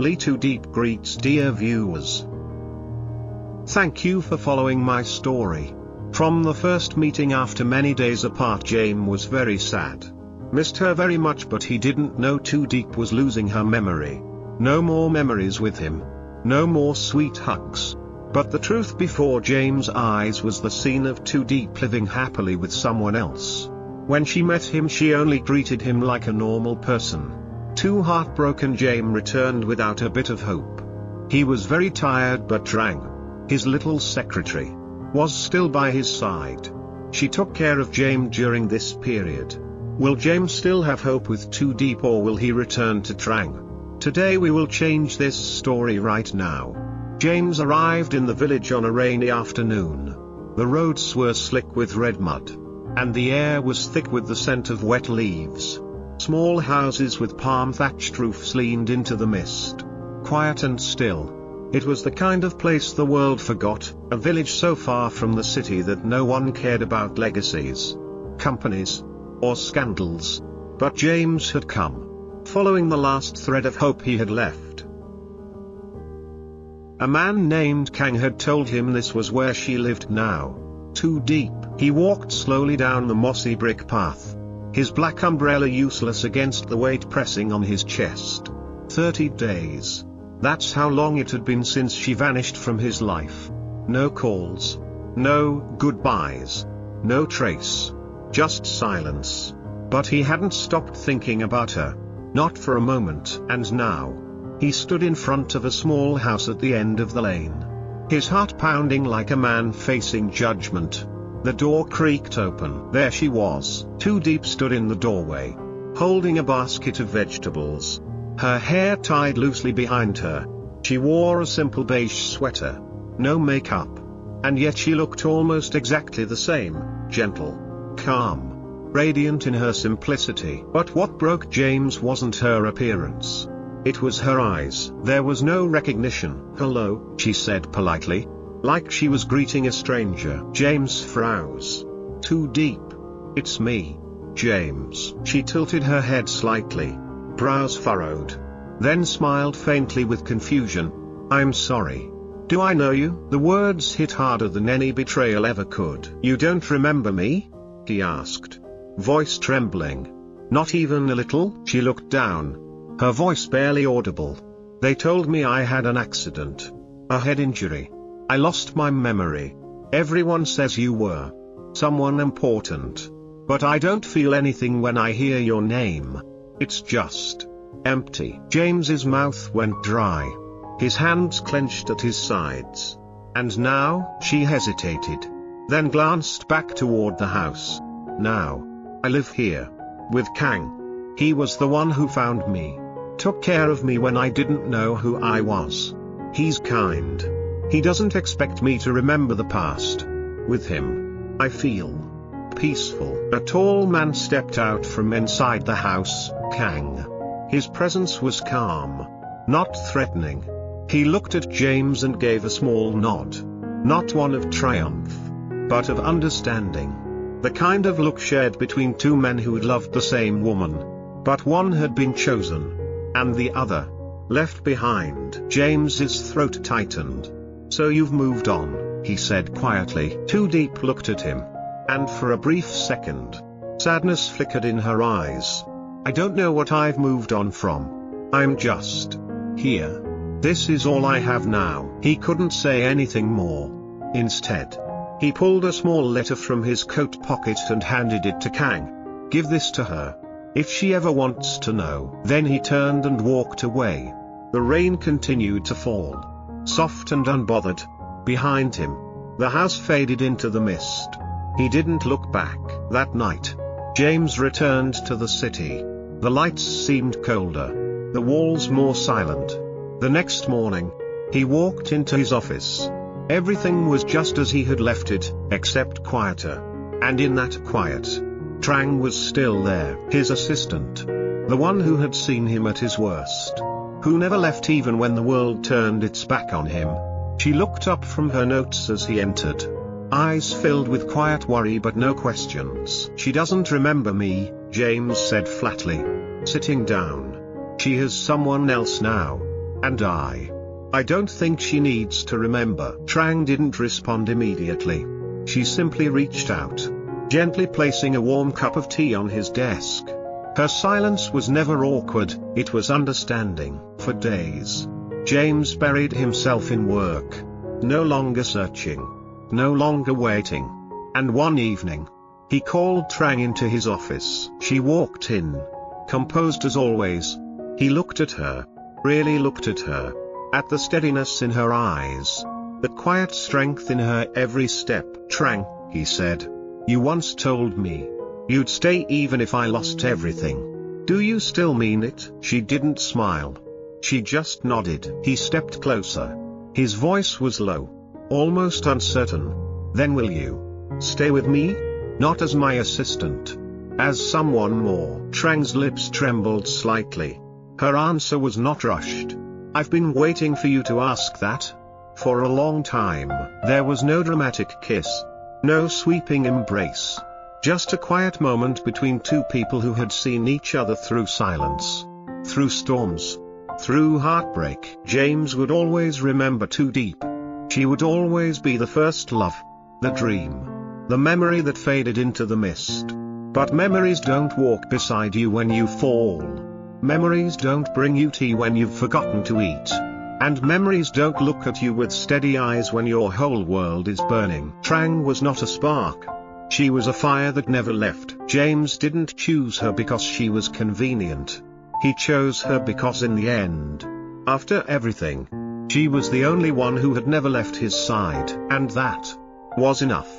lytudiep greets dear viewers. Thank you for following my story. From the first meeting after many days apart, Jame was very sad. Missed her very much, but he didn't know Tu Diep was losing her memory. No more memories with him. No more sweet hugs. But the truth before Jame's eyes was the scene of Tu Diep living happily with someone else. When she met him, she only greeted him like a normal person. Too heartbroken, Jame returned without a bit of hope. He was very tired, but Trang, his little secretary, was still by his side. She took care of Jame during this period. Will Jame still have hope with Tu Diep, or will he return to Trang? Today we will change this story right now. James arrived in the village on a rainy afternoon. The roads were slick with red mud, and the air was thick with the scent of wet leaves. Small houses with palm-thatched roofs leaned into the mist. Quiet and still. It was the kind of place the world forgot, a village so far from the city that no one cared about legacies, companies, or scandals. But James had come, following the last thread of hope he had left. A man named Kang had told him this was where she lived now. Tu Diep. He walked slowly down the mossy brick path, his black umbrella useless against the weight pressing on his chest. 30 days. That's how long it had been since she vanished from his life. No calls. No goodbyes. No trace. Just silence. But he hadn't stopped thinking about her. Not for a moment. And now, he stood in front of a small house at the end of the lane. His heart pounding like a man facing judgment. The door creaked open. There she was. Tu Diep stood in the doorway, holding a basket of vegetables. Her hair tied loosely behind her. She wore a simple beige sweater. No makeup. And yet she looked almost exactly the same, gentle, calm, radiant in her simplicity. But what broke James wasn't her appearance. It was her eyes. There was no recognition. "Hello," she said politely, like she was greeting a stranger. James froze. "Tu Diep. It's me, James." She tilted her head slightly, brows furrowed, then smiled faintly with confusion. "I'm sorry. Do I know you?" The words hit harder than any betrayal ever could. "You don't remember me?" he asked, voice trembling. "Not even a little?" She looked down, her voice barely audible. "They told me I had an accident. A head injury. I lost my memory. Everyone says you were someone important. But I don't feel anything when I hear your name. It's just empty." James's mouth went dry. His hands clenched at his sides. "And now?" she hesitated, then glanced back toward the house. "Now, I live here. With Kang. He was the one who found me. Took care of me when I didn't know who I was. He's kind. He doesn't expect me to remember the past. With him, I feel peaceful." A tall man stepped out from inside the house. Kang. His presence was calm, not threatening. He looked at James and gave a small nod. Not one of triumph, but of understanding. The kind of look shared between two men who had loved the same woman. But one had been chosen, and the other left behind. James's throat tightened. "So you've moved on," he said quietly. Tu Diep looked at him, and for a brief second, sadness flickered in her eyes. "I don't know what I've moved on from. I'm just here. This is all I have now." He couldn't say anything more. Instead, he pulled a small letter from his coat pocket and handed it to Kang. "Give this to her. If she ever wants to know." Then he turned and walked away. The rain continued to fall, soft and unbothered. Behind him, the house faded into the mist. He didn't look back. That night, James returned to the city. The lights seemed colder, the walls more silent. The next morning, he walked into his office. Everything was just as he had left it, except quieter. And in that quiet, Trang was still there, his assistant. The one who had seen him at his worst. Who never left even when the world turned its back on him. She looked up from her notes as he entered. Eyes filled with quiet worry but no questions. "She doesn't remember me," James said flatly, sitting down. "She has someone else now. And I don't think she needs to remember. Trang didn't respond immediately. She simply reached out, gently placing a warm cup of tea on his desk. Her silence was never awkward, it was understanding. For days, James buried himself in work. No longer searching. No longer waiting. And one evening, he called Trang into his office. She walked in, composed as always. He looked at her, really looked at her, at the steadiness in her eyes, the quiet strength in her every step. Trang, he said, you once told me you'd stay even if I lost everything. Do you still mean it? She didn't smile. She just nodded. He stepped closer. His voice was low, almost uncertain. Then will you stay with me? Not as my assistant. As someone more. Trang's lips trembled slightly. Her answer was not rushed. I've been waiting for you to ask that. For a long time. There was no dramatic kiss. No sweeping embrace. Just a quiet moment between two people who had seen each other through silence. Through storms. Through heartbreak. James would always remember Tu Diep. She would always be the first love. The dream. The memory that faded into the mist. But memories don't walk beside you when you fall. Memories don't bring you tea when you've forgotten to eat. And memories don't look at you with steady eyes when your whole world is burning. Trang was not a spark. She was a fire that never left. James didn't choose her because she was convenient. He chose her because in the end, after everything, she was the only one who had never left his side. And that was enough.